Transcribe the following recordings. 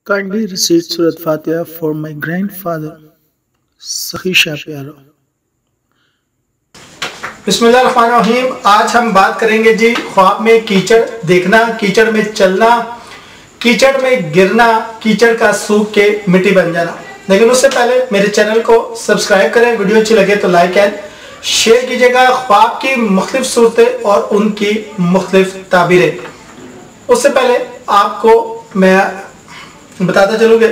Kindly recite Surat Fatiha for my grandfather, Sakhi Shah Pyaro. बिस्मिल्लाहिर्रहमानिर्रहीम। आज हम बात करेंगे जी ख्वाब में कीचड़ देखना, कीचड़ में चलना, कीचड़ में गिरना, कीचड़ का सूख के मिट्टी बन जाना। लेकिन उससे पहले मेरे चैनल को सब्सक्राइब करें, वीडियो अच्छी लगे तो लाइक एंड शेयर कीजिएगा। ख्वाब की मुख्तलिफ सूरतें और उनकी मुख्तलिफ ताबीरें। उससे पहले आपको मैं बताता चलूँगा,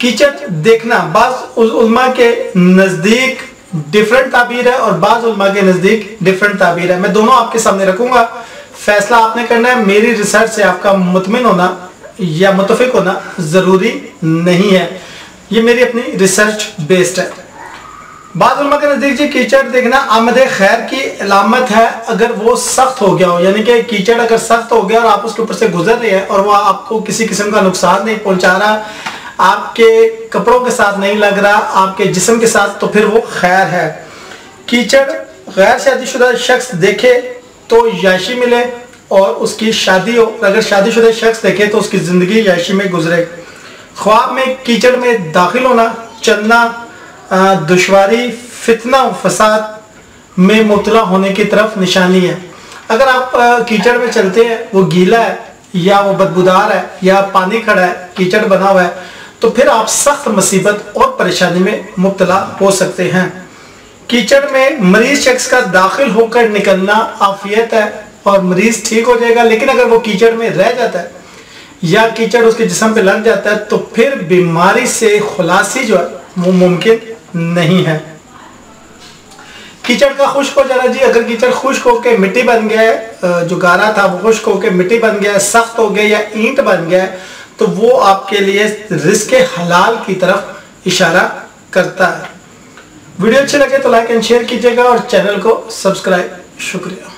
कीचड़ देखना बाज़ उलमा के नज़दीक डिफरेंट ताबीर है और बाज़ उलमा के नज़दीक डिफरेंट ताबीर है। मैं दोनों आपके सामने रखूंगा, फैसला आपने करना है। मेरी रिसर्च से आपका मुतमिन होना या मुतफिक होना ज़रूरी नहीं है, ये मेरी अपनी रिसर्च बेस्ड है। बाज़ उलमा के नज़दीक जी कीचड़ देखना आमद खैर की अलामत है अगर वो सख्त हो गया हो, यानी कि कीचड़ अगर सख्त हो गया और आप उसके ऊपर से गुजर रहे हैं और वो आपको किसी किस्म का नुकसान नहीं पहुंचा रहा, आपके कपड़ों के साथ नहीं लग रहा, आपके जिस्म के साथ, तो फिर वो खैर है। ख्वाब गैर शादीशुदा शख्स देखे तो याशी मिले और उसकी शादी हो, अगर शादीशुदा शख्स देखे तो उसकी ज़िंदगी याशी में गुजरे। ख्वाब में कीचड़ में दाखिल होना, चलना, दुश्वारी, फितना, फसाद में मुब्तला होने की तरफ निशानी है। अगर आप कीचड़ में चलते हैं, वो गीला है या वो बदबूदार है या पानी खड़ा है, कीचड़ बना हुआ है, तो फिर आप सख्त मुसीबत और परेशानी में मुब्तला हो सकते हैं। कीचड़ में मरीज शख्स का दाखिल होकर निकलना आफियत है और मरीज ठीक हो जाएगा। लेकिन अगर वो कीचड़ में रह जाता है या कीचड़ उसके जिस्म पे लग जाता है तो फिर बीमारी से खुलासी जो है वो मुमकिन नहीं है। कीचड़ का खुश्क हो जाना जी, अगर कीचड़ खुश्क होकर मिट्टी बन गया है, जो गारा था वो खुश्क होकर मिट्टी बन गया है, सख्त हो गया या ईंट बन गया है, तो वो आपके लिए रिस्क हलाल की तरफ इशारा करता है। वीडियो अच्छे लगे तो लाइक एंड शेयर कीजिएगा और चैनल को सब्सक्राइब। शुक्रिया।